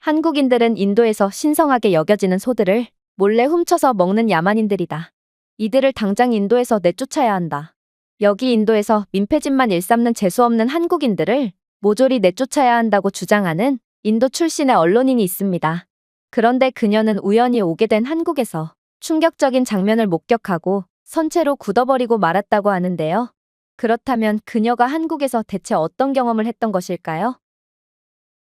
한국인들은 인도에서 신성하게 여겨지는 소들을 몰래 훔쳐서 먹는 야만인들이다. 이들을 당장 인도에서 내쫓아야 한다. 여기 인도에서 민폐짓만 일삼는 재수없는 한국인들을 모조리 내쫓아야 한다고 주장하는 인도 출신의 언론인이 있습니다. 그런데 그녀는 우연히 오게 된 한국에서 충격적인 장면을 목격하고 선체로 굳어버리고 말았다고 하는데요. 그렇다면 그녀가 한국에서 대체 어떤 경험을 했던 것일까요?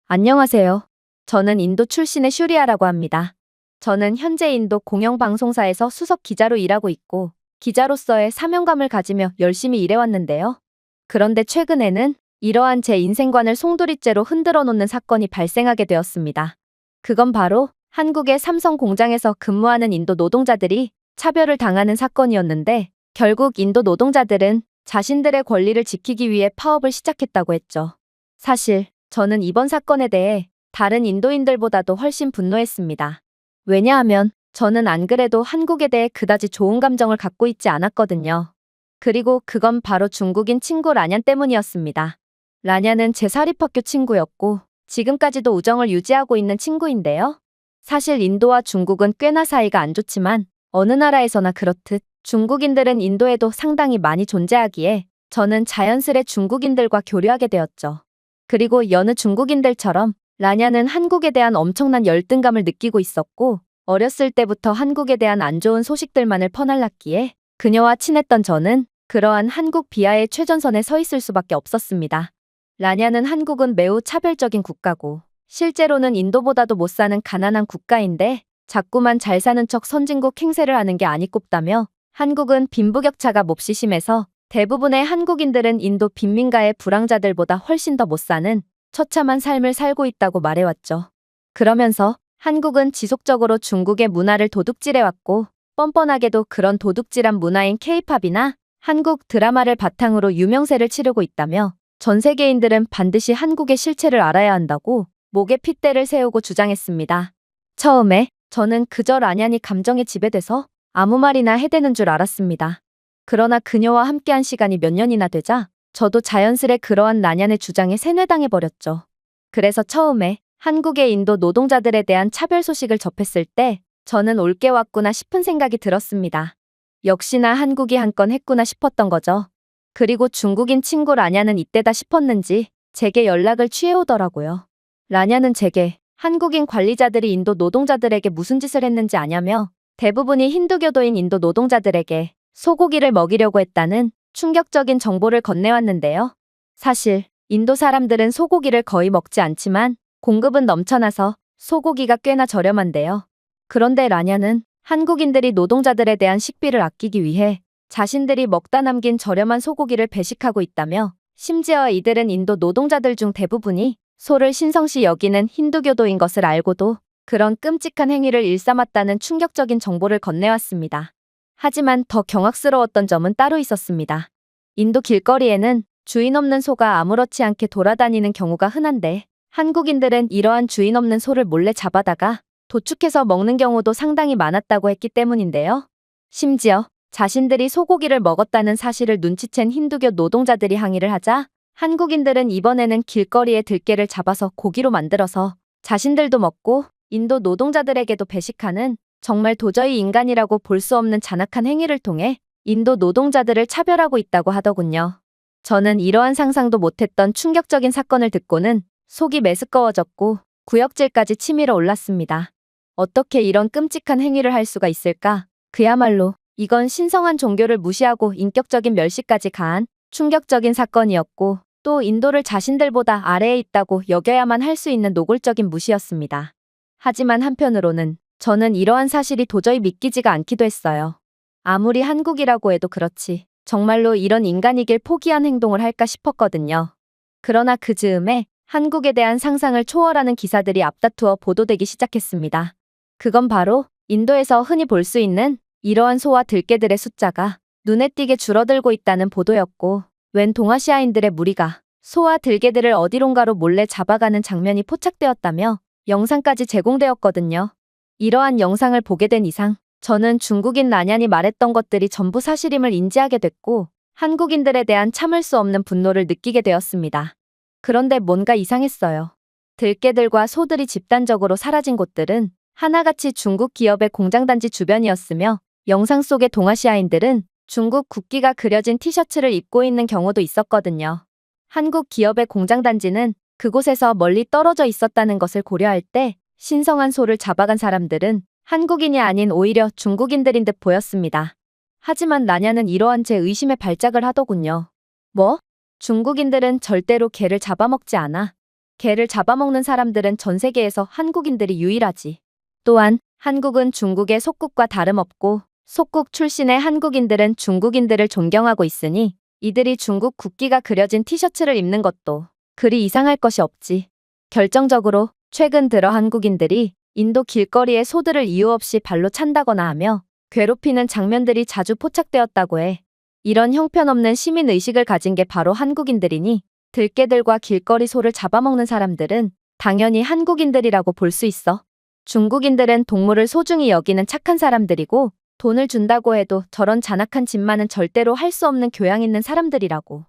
안녕하세요. 저는 인도 출신의 슈리아라고 합니다. 저는 현재 인도 공영방송사에서 수석 기자로 일하고 있고 기자로서의 사명감을 가지며 열심히 일해왔는데요. 그런데 최근에는 이러한 제 인생관을 송두리째로 흔들어 놓는 사건이 발생하게 되었습니다. 그건 바로 한국의 삼성 공장에서 근무하는 인도 노동자들이 차별을 당하는 사건이었는데 결국 인도 노동자들은 자신들의 권리를 지키기 위해 파업을 시작했다고 했죠. 사실 저는 이번 사건에 대해 다른 인도인들보다도 훨씬 분노했습니다. 왜냐하면 저는 안 그래도 한국에 대해 그다지 좋은 감정을 갖고 있지 않았거든요. 그리고 그건 바로 중국인 친구 라냔 때문이었습니다. 라냔은 제 사립학교 친구였고 지금까지도 우정을 유지하고 있는 친구인데요. 사실 인도와 중국은 꽤나 사이가 안 좋지만 어느 나라에서나 그렇듯 중국인들은 인도에도 상당히 많이 존재하기에 저는 자연스레 중국인들과 교류하게 되었죠. 그리고 여느 중국인들처럼 라냔은 한국에 대한 엄청난 열등감을 느끼고 있었고 어렸을 때부터 한국에 대한 안 좋은 소식들만을 퍼날랐기에 그녀와 친했던 저는 그러한 한국 비하의 최전선에 서 있을 수밖에 없었습니다. 라냔은 한국은 매우 차별적인 국가고 실제로는 인도보다도 못 사는 가난한 국가인데 자꾸만 잘 사는 척 선진국 행세를 하는 게 아니 꼽다며 한국은 빈부격차가 몹시 심해서 대부분의 한국인들은 인도 빈민가의 불황자들보다 훨씬 더 못 사는 처참한 삶을 살고 있다고 말해왔죠. 그러면서 한국은 지속적으로 중국의 문화를 도둑질해왔고 뻔뻔하게도 그런 도둑질한 문화인 K-팝이나 한국 드라마를 바탕으로 유명세를 치르고 있다며 전 세계인들은 반드시 한국의 실체를 알아야 한다고 목에 핏대를 세우고 주장했습니다. 처음에 저는 그저 라냔이 감정에 지배돼서 아무 말이나 해대는 줄 알았습니다. 그러나 그녀와 함께한 시간이 몇 년이나 되자 저도 자연스레 그러한 라냔의 주장에 세뇌당해버렸죠. 그래서 처음에 한국의 인도 노동자들에 대한 차별 소식을 접했을 때 저는 올 게 왔구나 싶은 생각이 들었습니다. 역시나 한국이 한 건 했구나 싶었던 거죠. 그리고 중국인 친구 라냔은 이때다 싶었는지 제게 연락을 취해오더라고요. 라냔은 제게 한국인 관리자들이 인도 노동자들에게 무슨 짓을 했는지 아냐며 대부분이 힌두교도인 인도 노동자들에게 소고기를 먹이려고 했다는 충격적인 정보를 건네왔는데요. 사실 인도 사람들은 소고기를 거의 먹지 않지만 공급은 넘쳐나서 소고기가 꽤나 저렴한데요. 그런데 라냔은 한국인들이 노동자들에 대한 식비를 아끼기 위해 자신들이 먹다 남긴 저렴한 소고기를 배식하고 있다며 심지어 이들은 인도 노동자들 중 대부분이 소를 신성시 여기는 힌두교도인 것을 알고도 그런 끔찍한 행위를 일삼았다는 충격적인 정보를 건네왔습니다. 하지만 더 경악스러웠던 점은 따로 있었습니다. 인도 길거리에는 주인 없는 소가 아무렇지 않게 돌아다니는 경우가 흔한데 한국인들은 이러한 주인 없는 소를 몰래 잡아다가 도축해서 먹는 경우도 상당히 많았다고 했기 때문인데요. 심지어 자신들이 소고기를 먹었다는 사실을 눈치챈 힌두교 노동자들이 항의를 하자 한국인들은 이번에는 길거리에 들깨를 잡아서 고기로 만들어서 자신들도 먹고 인도 노동자들에게도 배식하는 정말 도저히 인간이라고 볼 수 없는 잔악한 행위를 통해 인도 노동자들을 차별하고 있다고 하더군요. 저는 이러한 상상도 못했던 충격적인 사건을 듣고는 속이 메스꺼워졌고 구역질까지 치밀어 올랐습니다. 어떻게 이런 끔찍한 행위를 할 수가 있을까? 그야말로 이건 신성한 종교를 무시하고 인격적인 멸시까지 가한 충격적인 사건이었고 또 인도를 자신들보다 아래에 있다고 여겨야만 할 수 있는 노골적인 무시였습니다. 하지만 한편으로는 저는 이러한 사실이 도저히 믿기지가 않기도 했어요. 아무리 한국이라고 해도 그렇지 정말로 이런 인간이길 포기한 행동을 할까 싶었거든요. 그러나 그 즈음에 한국에 대한 상상을 초월하는 기사들이 앞다투어 보도되기 시작했습니다. 그건 바로 인도에서 흔히 볼 수 있는 이러한 소와 들깨들의 숫자가 눈에 띄게 줄어들고 있다는 보도였고 웬 동아시아인들의 무리가 소와 들개들을 어디론가로 몰래 잡아가는 장면이 포착되었다며 영상까지 제공되었거든요. 이러한 영상을 보게 된 이상 저는 중국인 라냔이 말했던 것들이 전부 사실임을 인지하게 됐고 한국인들에 대한 참을 수 없는 분노를 느끼게 되었습니다. 그런데 뭔가 이상했어요. 들개들과 소들이 집단적으로 사라진 곳들은 하나같이 중국 기업의 공장단지 주변이었으며 영상 속의 동아시아인들은 중국 국기가 그려진 티셔츠를 입고 있는 경우도 있었거든요. 한국 기업의 공장단지는 그곳에서 멀리 떨어져 있었다는 것을 고려할 때 신성한 소를 잡아간 사람들은 한국인이 아닌 오히려 중국인들인 듯 보였습니다. 하지만 나냐는 이러한 제 의심에 발작을 하더군요. 뭐? 중국인들은 절대로 개를 잡아먹지 않아. 개를 잡아먹는 사람들은 전 세계에서 한국인들이 유일하지. 또한 한국은 중국의 속국과 다름없고 속국 출신의 한국인들은 중국인들을 존경하고 있으니 이들이 중국 국기가 그려진 티셔츠를 입는 것도 그리 이상할 것이 없지. 결정적으로 최근 들어 한국인들이 인도 길거리에 소들을 이유 없이 발로 찬다거나 하며 괴롭히는 장면들이 자주 포착되었다고 해. 이런 형편없는 시민의식을 가진 게 바로 한국인들이니 들개들과 길거리 소를 잡아먹는 사람들은 당연히 한국인들이라고 볼 수 있어. 중국인들은 동물을 소중히 여기는 착한 사람들이고 돈을 준다고 해도 저런 잔악한 짓만은 절대로 할 수 없는 교양 있는 사람들이라고.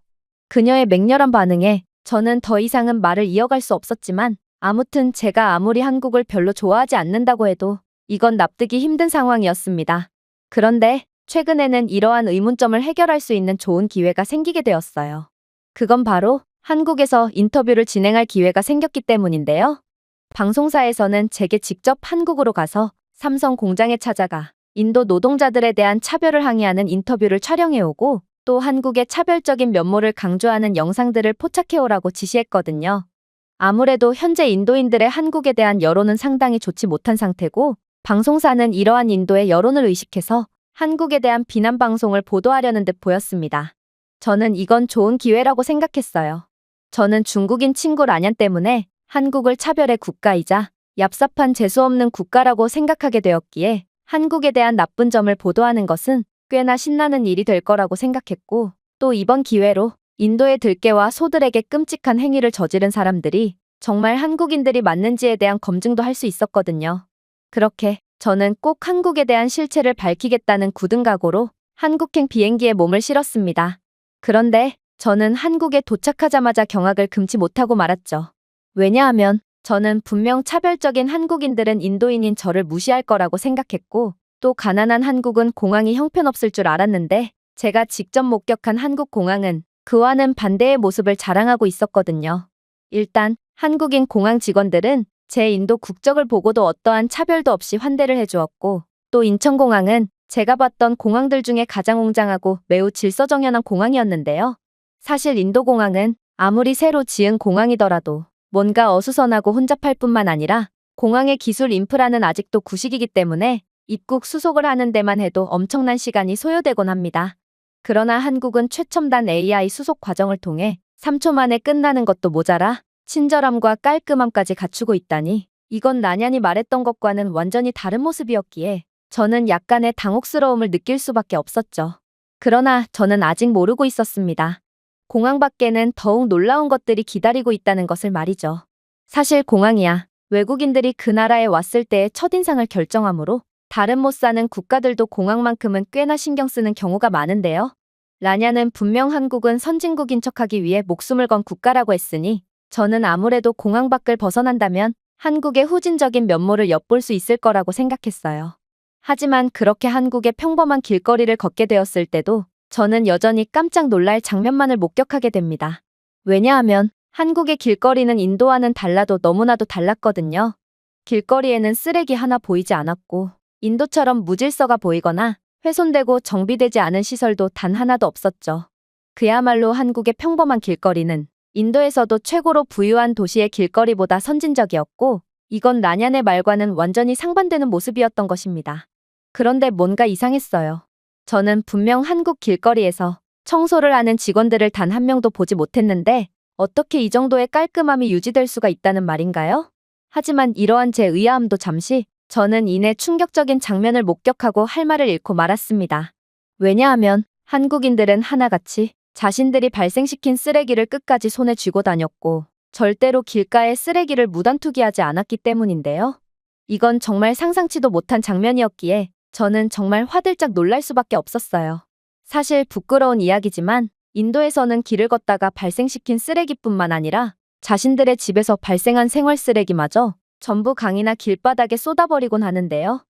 그녀의 맹렬한 반응에 저는 더 이상은 말을 이어갈 수 없었지만 아무튼 제가 아무리 한국을 별로 좋아하지 않는다고 해도 이건 납득이 힘든 상황이었습니다. 그런데 최근에는 이러한 의문점을 해결할 수 있는 좋은 기회가 생기게 되었어요. 그건 바로 한국에서 인터뷰를 진행할 기회가 생겼기 때문인데요. 방송사에서는 제게 직접 한국으로 가서 삼성 공장에 찾아가 인도 노동자들에 대한 차별을 항의하는 인터뷰를 촬영해오고 또 한국의 차별적인 면모를 강조하는 영상들을 포착해오라고 지시했거든요. 아무래도 현재 인도인들의 한국에 대한 여론은 상당히 좋지 못한 상태고 방송사는 이러한 인도의 여론을 의식해서 한국에 대한 비난 방송을 보도하려는 듯 보였습니다. 저는 이건 좋은 기회라고 생각했어요. 저는 중국인 친구 라냔 때문에 한국을 차별의 국가이자 얍삽한 재수없는 국가라고 생각하게 되었기에 한국에 대한 나쁜 점을 보도하는 것은 꽤나 신나는 일이 될 거라고 생각했고 또 이번 기회로 인도의 들개와 소들에게 끔찍한 행위를 저지른 사람들이 정말 한국인들이 맞는지에 대한 검증도 할 수 있었거든요. 그렇게 저는 꼭 한국에 대한 실체를 밝히겠다는 굳은 각오로 한국행 비행기에 몸을 실었습니다. 그런데 저는 한국에 도착하자마자 경악을 금치 못하고 말았죠. 왜냐하면 저는 분명 차별적인 한국인들은 인도인인 저를 무시할 거라고 생각했고 또 가난한 한국은 공항이 형편없을 줄 알았는데 제가 직접 목격한 한국 공항은 그와는 반대의 모습을 자랑하고 있었거든요. 일단 한국인 공항 직원들은 제 인도 국적을 보고도 어떠한 차별도 없이 환대를 해주었고 또 인천공항은 제가 봤던 공항들 중에 가장 웅장하고 매우 질서정연한 공항이었는데요. 사실 인도공항은 아무리 새로 지은 공항이더라도 뭔가 어수선하고 혼잡할 뿐만 아니라 공항의 기술 인프라는 아직도 구식이기 때문에 입국 수속을 하는 데만 해도 엄청난 시간이 소요되곤 합니다. 그러나 한국은 최첨단 AI 수속 과정을 통해 3초 만에 끝나는 것도 모자라 친절함과 깔끔함까지 갖추고 있다니 이건 나냔이 말했던 것과는 완전히 다른 모습이었기에 저는 약간의 당혹스러움을 느낄 수밖에 없었죠. 그러나 저는 아직 모르고 있었습니다. 공항 밖에는 더욱 놀라운 것들이 기다리고 있다는 것을 말이죠. 사실 공항이야 외국인들이 그 나라에 왔을 때의 첫인상을 결정하므로 다른 못 사는 국가들도 공항만큼은 꽤나 신경 쓰는 경우가 많은데요. 라냔은 분명 한국은 선진국인 척하기 위해 목숨을 건 국가라고 했으니 저는 아무래도 공항 밖을 벗어난다면 한국의 후진적인 면모를 엿볼 수 있을 거라고 생각했어요. 하지만 그렇게 한국의 평범한 길거리를 걷게 되었을 때도 저는 여전히 깜짝 놀랄 장면만을 목격하게 됩니다. 왜냐하면 한국의 길거리는 인도와는 달라도 너무나도 달랐거든요. 길거리에는 쓰레기 하나 보이지 않았고 인도처럼 무질서가 보이거나 훼손되고 정비되지 않은 시설도 단 하나도 없었죠. 그야말로 한국의 평범한 길거리는 인도에서도 최고로 부유한 도시의 길거리보다 선진적이었고 이건 나냔의 말과는 완전히 상반되는 모습이었던 것입니다. 그런데 뭔가 이상했어요. 저는 분명 한국 길거리에서 청소를 하는 직원들을 단 한 명도 보지 못했는데 어떻게 이 정도의 깔끔함이 유지될 수가 있다는 말인가요? 하지만 이러한 제 의아함도 잠시 저는 이내 충격적인 장면을 목격하고 할 말을 잃고 말았습니다. 왜냐하면 한국인들은 하나같이 자신들이 발생시킨 쓰레기를 끝까지 손에 쥐고 다녔고 절대로 길가에 쓰레기를 무단 투기하지 않았기 때문인데요. 이건 정말 상상치도 못한 장면이었기에 저는 정말 화들짝 놀랄 수밖에 없었어요. 사실 부끄러운 이야기지만 인도에서는 길을 걷다가 발생시킨 쓰레기뿐만 아니라 자신들의 집에서 발생한 생활 쓰레기마저 전부 강이나 길바닥에 쏟아버리곤 하는데요.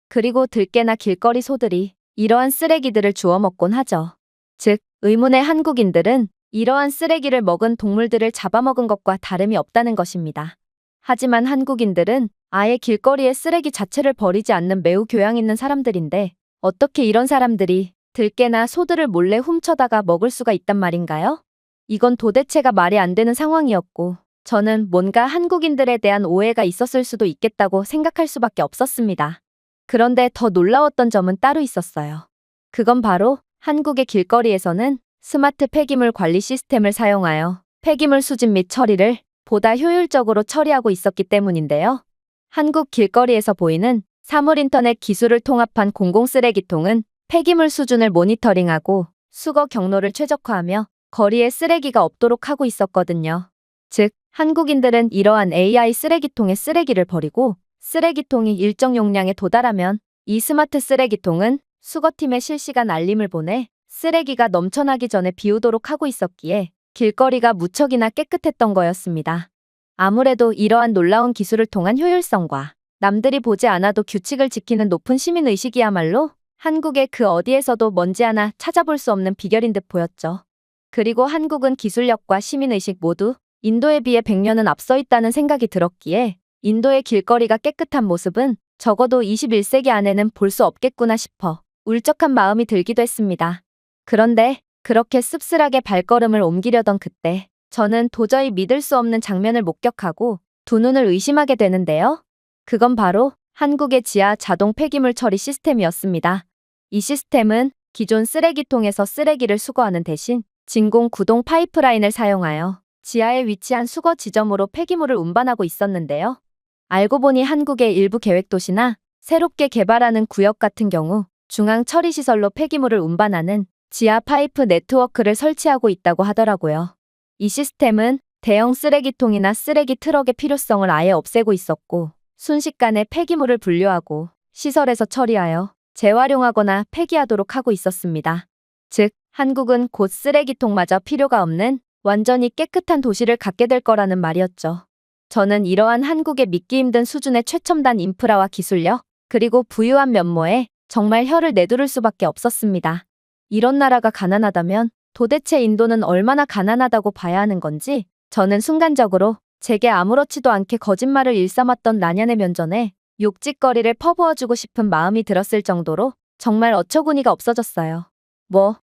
그리고 들깨나 길거리 소들이 이러한 쓰레기들을 주워 먹곤 하죠. 즉, 의문의 한국인들은 이러한 쓰레기를 먹은 동물들을 잡아먹은 것과 다름이 없다는 것입니다. 하지만 한국인들은 아예 길거리에 쓰레기 자체를 버리지 않는 매우 교양 있는 사람들인데 어떻게 이런 사람들이 들깨나 소들을 몰래 훔쳐다가 먹을 수가 있단 말인가요? 이건 도대체가 말이 안 되는 상황이었고 저는 뭔가 한국인들에 대한 오해가 있었을 수도 있겠다고 생각할 수밖에 없었습니다. 그런데 더 놀라웠던 점은 따로 있었어요. 그건 바로 한국의 길거리에서는 스마트 폐기물 관리 시스템을 사용하여 폐기물 수집 및 처리를 보다 효율적으로 처리하고 있었기 때문인데요. 한국 길거리에서 보이는 사물인터넷 기술을 통합한 공공쓰레기통은 폐기물 수준을 모니터링하고 수거 경로를 최적화하며 거리에 쓰레기가 없도록 하고 있었거든요. 즉, 한국인들은 이러한 AI 쓰레기통에 쓰레기를 버리고 쓰레기통이 일정 용량에 도달하면 이 스마트 쓰레기통은 수거팀에 실시간 알림을 보내 쓰레기가 넘쳐나기 전에 비우도록 하고 있었기에 길거리가 무척이나 깨끗했던 거였습니다. 아무래도 이러한 놀라운 기술을 통한 효율성과 남들이 보지 않아도 규칙을 지키는 높은 시민의식이야말로 한국의 그 어디에서도 먼지 하나 찾아볼 수 없는 비결인 듯 보였죠. 그리고 한국은 기술력과 시민의식 모두 인도에 비해 100년은 앞서 있다는 생각이 들었기에 인도의 길거리가 깨끗한 모습은 적어도 21세기 안에는 볼 수 없겠구나 싶어 울적한 마음이 들기도 했습니다. 그런데 그렇게 씁쓸하게 발걸음을 옮기려던 그때 저는 도저히 믿을 수 없는 장면을 목격하고 두 눈을 의심하게 되는데요. 그건 바로 한국의 지하 자동 폐기물 처리 시스템이었습니다. 이 시스템은 기존 쓰레기통에서 쓰레기를 수거하는 대신 진공 구동 파이프라인을 사용하여 지하에 위치한 수거 지점으로 폐기물을 운반하고 있었는데요. 알고 보니 한국의 일부 계획도시나 새롭게 개발하는 구역 같은 경우 중앙 처리시설로 폐기물을 운반하는 지하 파이프 네트워크를 설치하고 있다고 하더라고요. 이 시스템은 대형 쓰레기통이나 쓰레기 트럭의 필요성을 아예 없애고 있었고 순식간에 폐기물을 분류하고 시설에서 처리하여 재활용하거나 폐기하도록 하고 있었습니다. 즉, 한국은 곧 쓰레기통마저 필요가 없는 완전히 깨끗한 도시를 갖게 될 거라는 말이었죠. 저는 이러한 한국의 믿기 힘든 수준의 최첨단 인프라와 기술력, 그리고 부유한 면모에 정말 혀를 내두를 수밖에 없었습니다. 이런 나라가 가난하다면 도대체 인도는 얼마나 가난하다고 봐야 하는 건지 저는 순간적으로 제게 아무렇지도 않게 거짓말을 일삼았던 나년의 면전에 욕짓거리를 퍼부어주고 싶은 마음이 들었을 정도로 정말 어처구니가 없어졌어요.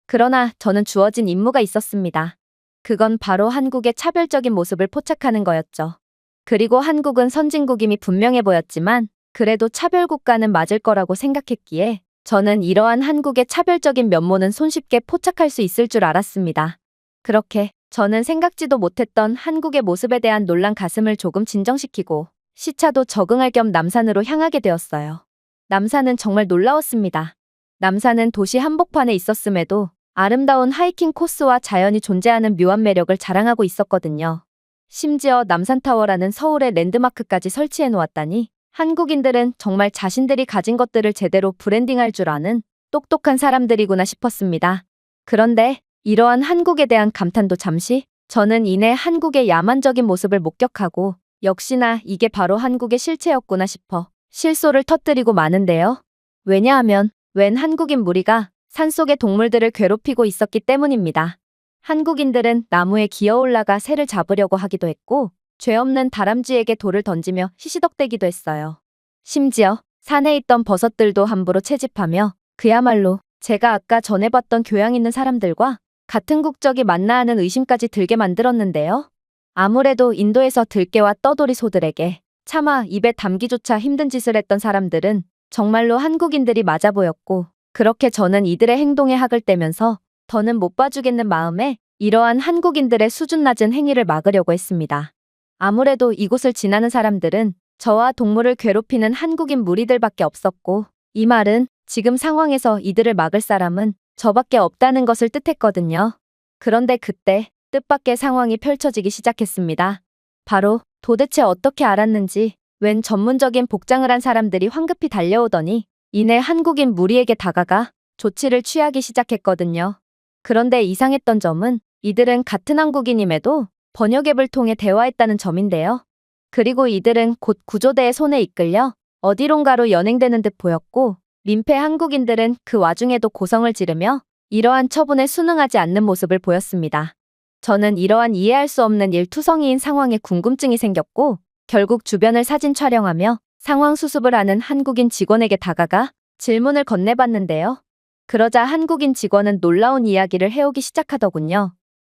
그러나 저는 주어진 임무가 있었습니다. 그건 바로 한국의 차별적인 모습을 포착하는 거였죠. 그리고 한국은 선진국임이 분명해 보였지만 그래도 차별국가는 맞을 거라고 생각했기에 저는 이러한 한국의 차별적인 면모는 손쉽게 포착할 수 있을 줄 알았습니다. 그렇게 저는 생각지도 못했던 한국의 모습에 대한 놀란 가슴을 조금 진정시키고 시차도 적응할 겸 남산으로 향하게 되었어요. 남산은 정말 놀라웠습니다. 남산은 도시 한복판에 있었음에도 아름다운 하이킹 코스와 자연이 존재하는 묘한 매력을 자랑하고 있었거든요. 심지어 남산타워라는 서울의 랜드마크까지 설치해 놓았다니 한국인들은 정말 자신들이 가진 것들을 제대로 브랜딩할 줄 아는 똑똑한 사람들이구나 싶었습니다. 그런데 이러한 한국에 대한 감탄도 잠시, 저는 이내 한국의 야만적인 모습을 목격하고 역시나 이게 바로 한국의 실체였구나 싶어 실소를 터뜨리고 마는데요. 왜냐하면 웬 한국인 무리가 산속의 동물들을 괴롭히고 있었기 때문입니다. 한국인들은 나무에 기어 올라가 새를 잡으려고 하기도 했고 죄 없는 다람쥐에게 돌을 던지며 시시덕대기도 했어요. 심지어 산에 있던 버섯들도 함부로 채집하며 그야말로 제가 아까 전에 봤던 교양 있는 사람들과 같은 국적이 맞나 하는 의심까지 들게 만들었는데요. 아무래도 인도에서 들깨와 떠돌이 소들에게 차마 입에 담기조차 힘든 짓을 했던 사람들은 정말로 한국인들이 맞아 보였고 그렇게 저는 이들의 행동에 학을 떼면서 더는 못 봐주겠는 마음에 이러한 한국인들의 수준 낮은 행위를 막으려고 했습니다. 아무래도 이곳을 지나는 사람들은 저와 동물을 괴롭히는 한국인 무리들밖에 없었고 이 말은 지금 상황에서 이들을 막을 사람은 저밖에 없다는 것을 뜻했거든요. 그런데 그때 뜻밖의 상황이 펼쳐지기 시작했습니다. 바로 도대체 어떻게 알았는지 웬 전문적인 복장을 한 사람들이 황급히 달려오더니 이내 한국인 무리에게 다가가 조치를 취하기 시작했거든요. 그런데 이상했던 점은 이들은 같은 한국인임에도 번역앱을 통해 대화했다는 점인데요. 그리고 이들은 곧 구조대의 손에 이끌려 어디론가로 연행되는 듯 보였고, 민폐 한국인들은 그 와중에도 고성을 지르며 이러한 처분에 순응하지 않는 모습을 보였습니다. 저는 이러한 이해할 수 없는 일투성이인 상황에 궁금증이 생겼고, 결국 주변을 사진 촬영하며 상황 수습을 하는 한국인 직원에게 다가가 질문을 건네봤는데요. 그러자 한국인 직원은 놀라운 이야기를 해오기 시작하더군요.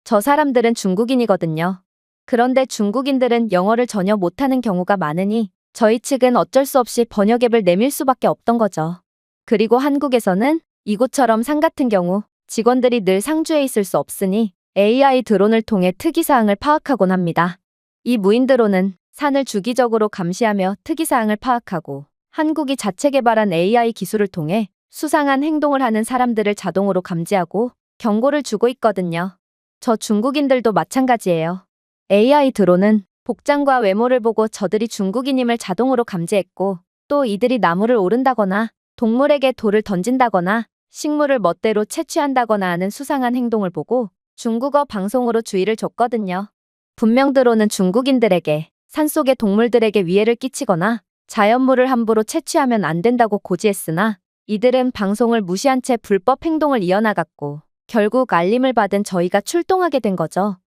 저 사람들은 중국인이거든요. 그런데 중국인들은 영어를 전혀 못하는 경우가 많으니 저희 측은 어쩔 수 없이 번역앱을 내밀 수밖에 없던 거죠. 그리고 한국에서는 이곳처럼 산 같은 경우 직원들이 늘 상주해 있을 수 없으니 AI 드론을 통해 특이사항을 파악하곤 합니다. 이 무인 드론은 산을 주기적으로 감시하며 특이사항을 파악하고, 한국이 자체 개발한 AI 기술을 통해 수상한 행동을 하는 사람들을 자동으로 감지하고 경고를 주고 있거든요. 저 중국인들도 마찬가지예요. AI 드론은 복장과 외모를 보고 저들이 중국인임을 자동으로 감지했고, 또 이들이 나무를 오른다거나 동물에게 돌을 던진다거나 식물을 멋대로 채취한다거나 하는 수상한 행동을 보고 중국어 방송으로 주의를 줬거든요. 분명 드론은 중국인들에게 산속의 동물들에게 위해를 끼치거나 자연물을 함부로 채취하면 안 된다고 고지했으나, 이들은 방송을 무시한 채 불법 행동을 이어나갔고 결국 알림을 받은 저희가 출동하게 된 거죠.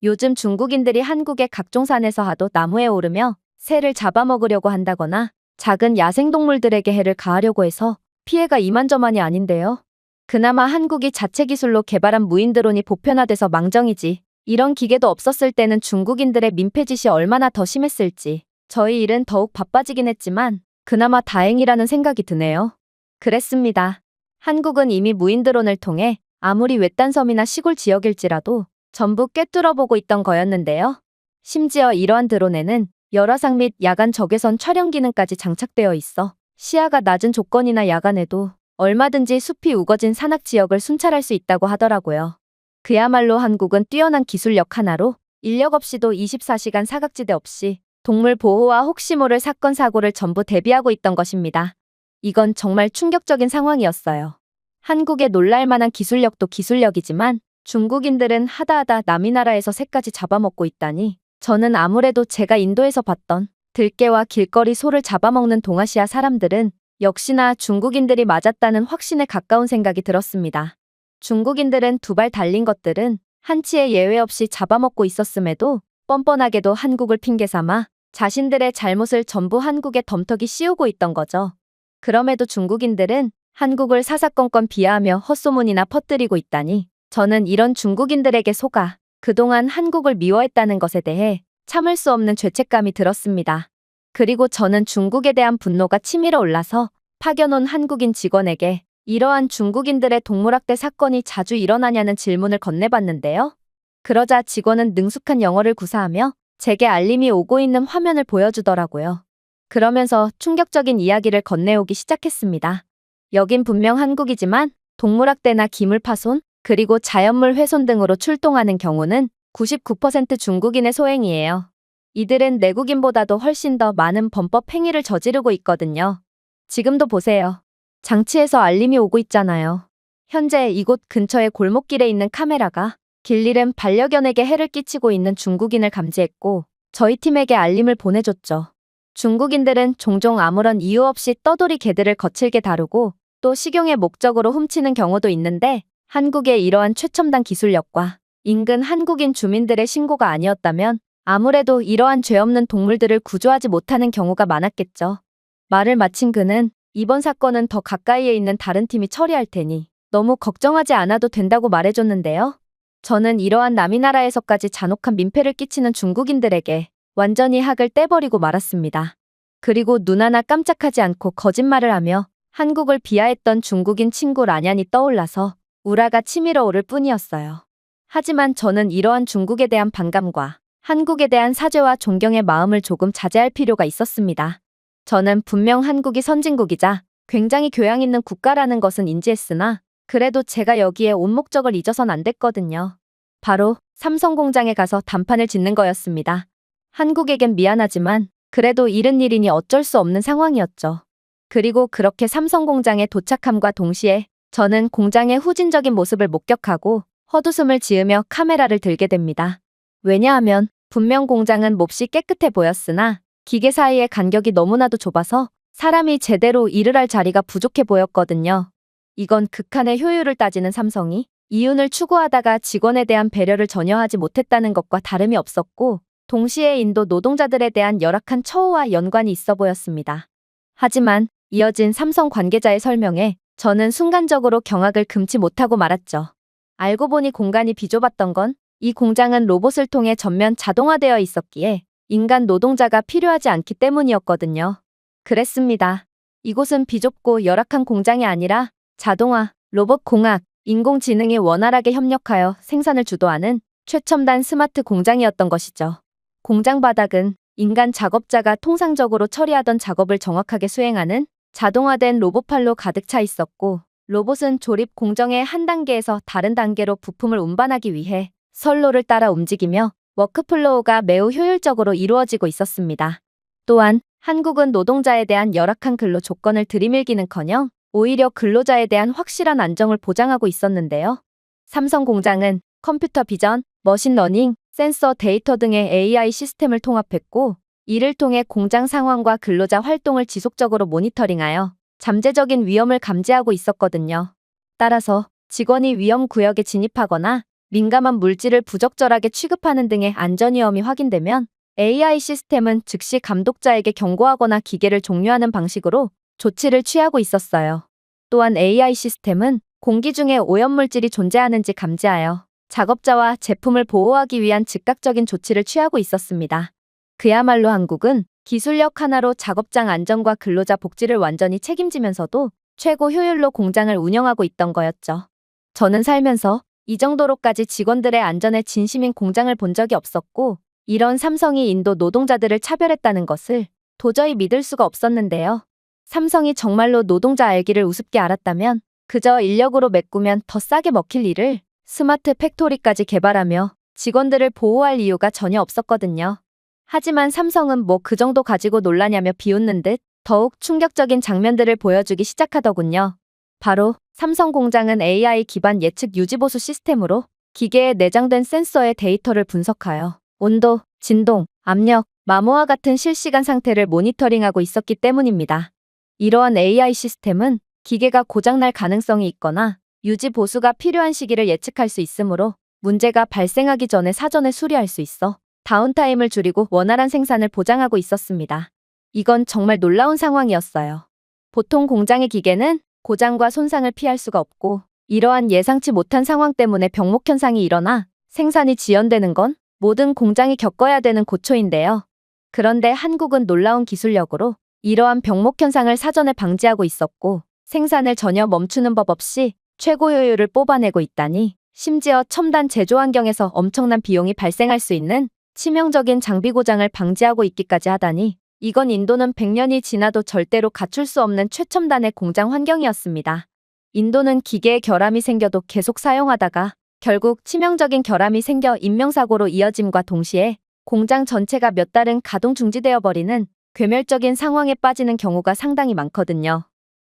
요즘 중국인들이 한국의 각종 산에서 하도 나무에 오르며 새를 잡아먹으려고 한다거나 작은 야생동물들에게 해를 가하려고 해서 피해가 이만저만이 아닌데요. 그나마 한국이 자체 기술로 개발한 무인 드론이 보편화돼서 망정이지, 이런 기계도 없었을 때는 중국인들의 민폐짓이 얼마나 더 심했을지 저희 일은 더욱 바빠지긴 했지만 그나마 다행이라는 생각이 드네요. 그랬습니다. 한국은 이미 무인 드론을 통해 아무리 외딴 섬이나 시골 지역일지라도 전부 꿰뚫어보고 있던 거였는데요. 심지어 이러한 드론에는 열화상 및 야간 적외선 촬영 기능까지 장착되어 있어 시야가 낮은 조건이나 야간에도 얼마든지 숲이 우거진 산악 지역을 순찰할 수 있다고 하더라고요. 그야말로 한국은 뛰어난 기술력 하나로 인력 없이도 24시간 사각지대 없이 동물 보호와 혹시 모를 사건 사고를 전부 대비하고 있던 것입니다. 이건 정말 충격적인 상황이었어요. 한국의 놀랄만한 기술력도 기술력이지만 중국인들은 하다하다 남이 나라에서 새까지 잡아먹고 있다니, 저는 아무래도 제가 인도에서 봤던 들깨와 길거리 소를 잡아먹는 동아시아 사람들은 역시나 중국인들이 맞았다는 확신에 가까운 생각이 들었습니다. 중국인들은 두 발 달린 것들은 한치의 예외 없이 잡아먹고 있었음에도 뻔뻔하게도 한국을 핑계삼아 자신들의 잘못을 전부 한국에 덤터기 씌우고 있던 거죠. 그럼에도 중국인들은 한국을 사사건건 비하하며 헛소문이나 퍼뜨리고 있다니, 저는 이런 중국인들에게 속아 그동안 한국을 미워했다는 것에 대해 참을 수 없는 죄책감이 들었습니다. 그리고 저는 중국에 대한 분노가 치밀어 올라서 파견 온 한국인 직원에게 이러한 중국인들의 동물학대 사건이 자주 일어나냐는 질문을 건네봤는데요. 그러자 직원은 능숙한 영어를 구사하며 제게 알림이 오고 있는 화면을 보여주더라고요. 그러면서 충격적인 이야기를 건네오기 시작했습니다. 여긴 분명 한국이지만 동물학대나 기물파손, 그리고 자연물 훼손 등으로 출동하는 경우는 99% 중국인의 소행이에요. 이들은 내국인보다도 훨씬 더 많은 범법 행위를 저지르고 있거든요. 지금도 보세요. 장치에서 알림이 오고 있잖아요. 현재 이곳 근처의 골목길에 있는 카메라가 길 잃은 반려견에게 해를 끼치고 있는 중국인을 감지했고 저희 팀에게 알림을 보내줬죠. 중국인들은 종종 아무런 이유 없이 떠돌이 개들을 거칠게 다루고 또 식용의 목적으로 훔치는 경우도 있는데, 한국의 이러한 최첨단 기술력과 인근 한국인 주민들의 신고가 아니었다면 아무래도 이러한 죄 없는 동물들을 구조하지 못하는 경우가 많았겠죠. 말을 마친 그는 이번 사건은 더 가까이에 있는 다른 팀이 처리할 테니 너무 걱정하지 않아도 된다고 말해줬는데요. 저는 이러한 남이 나라에서까지 잔혹한 민폐를 끼치는 중국인들에게 완전히 학을 떼버리고 말았습니다. 그리고 눈 하나 깜짝하지 않고 거짓말을 하며 한국을 비하했던 중국인 친구 라냔이 떠올라서 우라가 치밀어 오를 뿐이었어요. 하지만 저는 이러한 중국에 대한 반감과 한국에 대한 사죄와 존경의 마음을 조금 자제할 필요가 있었습니다. 저는 분명 한국이 선진국이자 굉장히 교양 있는 국가라는 것은 인지했으나 그래도 제가 여기에 온 목적을 잊어선 안 됐거든요. 바로 삼성 공장에 가서 단판을 짓는 거였습니다. 한국에겐 미안하지만 그래도 잃은 일이니 어쩔 수 없는 상황이었죠. 그리고 그렇게 삼성 공장에 도착함과 동시에 저는 공장의 후진적인 모습을 목격하고 헛웃음을 지으며 카메라를 들게 됩니다. 왜냐하면 분명 공장은 몹시 깨끗해 보였으나 기계 사이의 간격이 너무나도 좁아서 사람이 제대로 일을 할 자리가 부족해 보였거든요. 이건 극한의 효율을 따지는 삼성이 이윤을 추구하다가 직원에 대한 배려를 전혀 하지 못했다는 것과 다름이 없었고, 동시에 인도 노동자들에 대한 열악한 처우와 연관이 있어 보였습니다. 하지만 이어진 삼성 관계자의 설명에 저는 순간적으로 경악을 금치 못하고 말았죠. 알고 보니 공간이 비좁았던 건 이 공장은 로봇을 통해 전면 자동화되어 있었기에 인간 노동자가 필요하지 않기 때문이었거든요. 그랬습니다. 이곳은 비좁고 열악한 공장이 아니라 자동화, 로봇 공학, 인공지능이 원활하게 협력하여 생산을 주도하는 최첨단 스마트 공장이었던 것이죠. 공장 바닥은 인간 작업자가 통상적으로 처리하던 작업을 정확하게 수행하는 자동화된 로봇팔로 가득 차 있었고, 로봇은 조립 공정의 한 단계에서 다른 단계로 부품을 운반하기 위해 선로를 따라 움직이며 워크플로우가 매우 효율적으로 이루어지고 있었습니다. 또한 한국은 노동자에 대한 열악한 근로 조건을 들이밀기는커녕 오히려 근로자에 대한 확실한 안정을 보장하고 있었는데요. 삼성 공장은 컴퓨터 비전, 머신러닝, 센서 데이터 등의 AI 시스템을 통합했고, 이를 통해 공장 상황과 근로자 활동을 지속적으로 모니터링하여 잠재적인 위험을 감지하고 있었거든요. 따라서 직원이 위험 구역에 진입하거나 민감한 물질을 부적절하게 취급하는 등의 안전위험이 확인되면 AI 시스템은 즉시 감독자에게 경고하거나 기계를 종료하는 방식으로 조치를 취하고 있었어요. 또한 AI 시스템은 공기 중에 오염물질이 존재하는지 감지하여 작업자와 제품을 보호하기 위한 즉각적인 조치를 취하고 있었습니다. 그야말로 한국은 기술력 하나로 작업장 안전과 근로자 복지를 완전히 책임지면서도 최고 효율로 공장을 운영하고 있던 거였죠. 저는 살면서 이 정도로까지 직원들의 안전에 진심인 공장을 본 적이 없었고, 이런 삼성이 인도 노동자들을 차별했다는 것을 도저히 믿을 수가 없었는데요. 삼성이 정말로 노동자 알기를 우습게 알았다면 그저 인력으로 메꾸면 더 싸게 먹힐 일을 스마트 팩토리까지 개발하며 직원들을 보호할 이유가 전혀 없었거든요. 하지만 삼성은 뭐 그 정도 가지고 놀라냐며 비웃는 듯 더욱 충격적인 장면들을 보여주기 시작하더군요. 바로 삼성 공장은 AI 기반 예측 유지보수 시스템으로 기계에 내장된 센서의 데이터를 분석하여 온도, 진동, 압력, 마모와 같은 실시간 상태를 모니터링하고 있었기 때문입니다. 이러한 AI 시스템은 기계가 고장날 가능성이 있거나 유지 보수가 필요한 시기를 예측할 수 있으므로 문제가 발생하기 전에 사전에 수리할 수 있어 다운타임을 줄이고 원활한 생산을 보장하고 있었습니다. 이건 정말 놀라운 상황이었어요. 보통 공장의 기계는 고장과 손상을 피할 수가 없고, 이러한 예상치 못한 상황 때문에 병목 현상이 일어나 생산이 지연되는 건 모든 공장이 겪어야 되는 고초인데요. 그런데 한국은 놀라운 기술력으로 이러한 병목 현상을 사전에 방지하고 있었고, 생산을 전혀 멈추는 법 없이 최고 효율을 뽑아내고 있다니, 심지어 첨단 제조 환경에서 엄청난 비용이 발생할 수 있는 치명적인 장비 고장을 방지하고 있기까지 하다니, 이건 인도는 100년이 지나도 절대로 갖출 수 없는 최첨단의 공장 환경이었습니다. 인도는 기계에 결함이 생겨도 계속 사용하다가 결국 치명적인 결함이 생겨 인명사고로 이어짐과 동시에 공장 전체가 몇 달은 가동 중지되어 버리는 괴멸적인 상황에 빠지는 경우가 상당히 많거든요.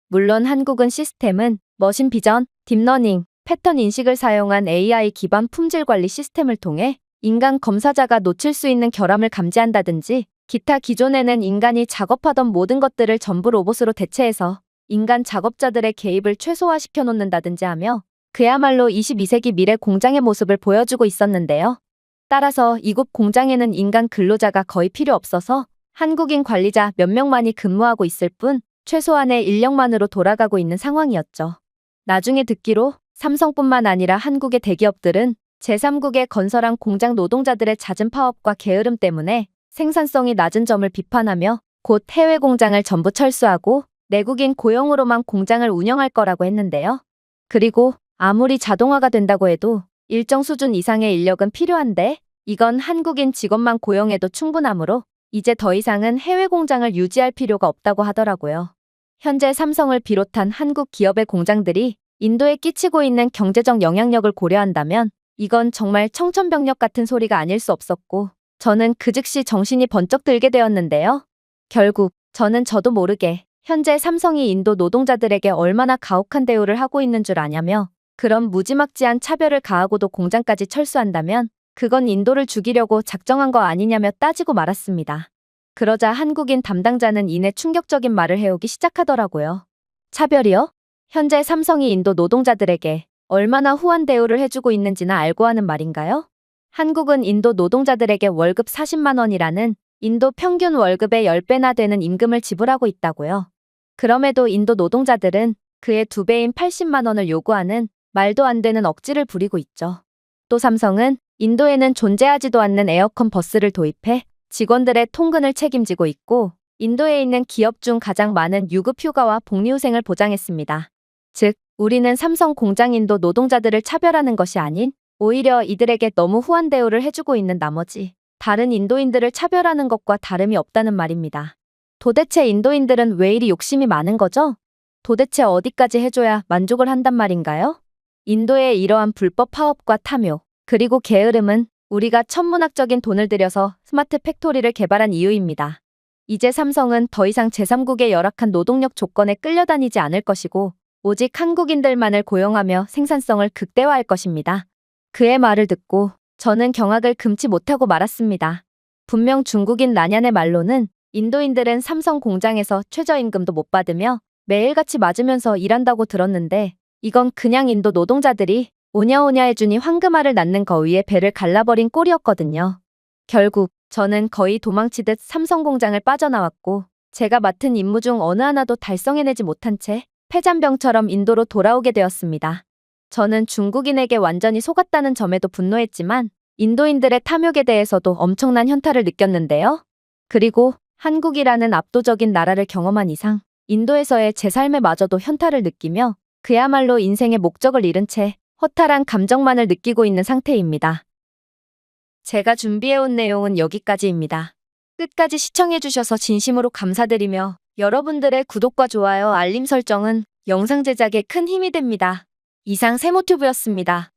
물론 한국은 시스템은 머신 비전, 딥러닝, 패턴 인식을 사용한 AI 기반 품질 관리 시스템을 통해 인간 검사자가 놓칠 수 있는 결함을 감지한다든지, 기타 기존에는 인간이 작업하던 모든 것들을 전부 로봇으로 대체해서 인간 작업자들의 개입을 최소화시켜 놓는다든지 하며 그야말로 22세기 미래 공장의 모습을 보여주고 있었는데요. 따라서 이곳 공장에는 인간 근로자가 거의 필요 없어서 한국인 관리자 몇 명만이 근무하고 있을 뿐 최소한의 인력만으로 돌아가고 있는 상황이었죠. 나중에 듣기로 삼성뿐만 아니라 한국의 대기업들은 제3국의 건설한 공장 노동자들의 잦은 파업과 게으름 때문에 생산성이 낮은 점을 비판하며 곧 해외 공장을 전부 철수하고 내국인 고용으로만 공장을 운영할 거라고 했는데요. 그리고 아무리 자동화가 된다고 해도 일정 수준 이상의 인력은 필요한데, 이건 한국인 직원만 고용해도 충분하므로 이제 더 이상은 해외 공장을 유지할 필요가 없다고 하더라고요. 현재 삼성을 비롯한 한국 기업의 공장들이 인도에 끼치고 있는 경제적 영향력을 고려한다면 이건 정말 청천벽력 같은 소리가 아닐 수 없었고, 저는 그 즉시 정신이 번쩍 들게 되었는데요. 결국 저는 저도 모르게 현재 삼성이 인도 노동자들에게 얼마나 가혹한 대우를 하고 있는 줄 아냐며, 그런 무지막지한 차별을 가하고도 공장까지 철수한다면 그건 인도를 죽이려고 작정한 거 아니냐며 따지고 말았습니다. 그러자 한국인 담당자는 이내 충격적인 말을 해오기 시작하더라고요. 차별이요? 현재 삼성이 인도 노동자들에게 얼마나 후한 대우를 해주고 있는지나 알고 하는 말인가요? 한국은 인도 노동자들에게 월급 40만 원이라는 인도 평균 월급의 10배나 되는 임금을 지불하고 있다고요. 그럼에도 인도 노동자들은 그의 2배인 80만 원을 요구하는 말도 안 되는 억지를 부리고 있죠. 또 삼성은 인도에는 존재하지도 않는 에어컨 버스를 도입해 직원들의 통근을 책임지고 있고 인도에 있는 기업 중 가장 많은 유급 휴가와 복리후생을 보장했습니다. 즉, 우리는 삼성 공장 인도 노동자들을 차별하는 것이 아닌 오히려 이들에게 너무 후한 대우를 해주고 있는 나머지 다른 인도인들을 차별하는 것과 다름이 없다는 말입니다. 도대체 인도인들은 왜 이리 욕심이 많은 거죠? 도대체 어디까지 해줘야 만족을 한단 말인가요? 인도의 이러한 불법 파업과 탐욕, 그리고 게으름은 우리가 천문학적인 돈을 들여서 스마트 팩토리를 개발한 이유입니다. 이제 삼성은 더 이상 제3국의 열악한 노동력 조건에 끌려다니지 않을 것이고 오직 한국인들만을 고용하며 생산성을 극대화할 것입니다. 그의 말을 듣고 저는 경악을 금치 못하고 말았습니다. 분명 중국인 나냔의 말로는 인도인들은 삼성 공장에서 최저임금도 못 받으며 매일같이 맞으면서 일한다고 들었는데 이건 그냥 인도 노동자들이 오냐오냐 해주니 황금알을 낳는 거위에 배를 갈라버린 꼴이었거든요. 결국 저는 거의 도망치듯 삼성 공장을 빠져나왔고 제가 맡은 임무 중 어느 하나도 달성해내지 못한 채 패잔병처럼 인도로 돌아오게 되었습니다. 저는 중국인에게 완전히 속았다는 점에도 분노했지만 인도인들의 탐욕에 대해서도 엄청난 현타를 느꼈는데요. 그리고 한국이라는 압도적인 나라를 경험한 이상 인도에서의 제 삶에마저도 현타를 느끼며 그야말로 인생의 목적을 잃은 채 허탈한 감정만을 느끼고 있는 상태입니다. 제가 준비해온 내용은 여기까지입니다. 끝까지 시청해주셔서 진심으로 감사드리며 여러분들의 구독과 좋아요, 알림 설정은 영상 제작에 큰 힘이 됩니다. 이상 세모튜브였습니다.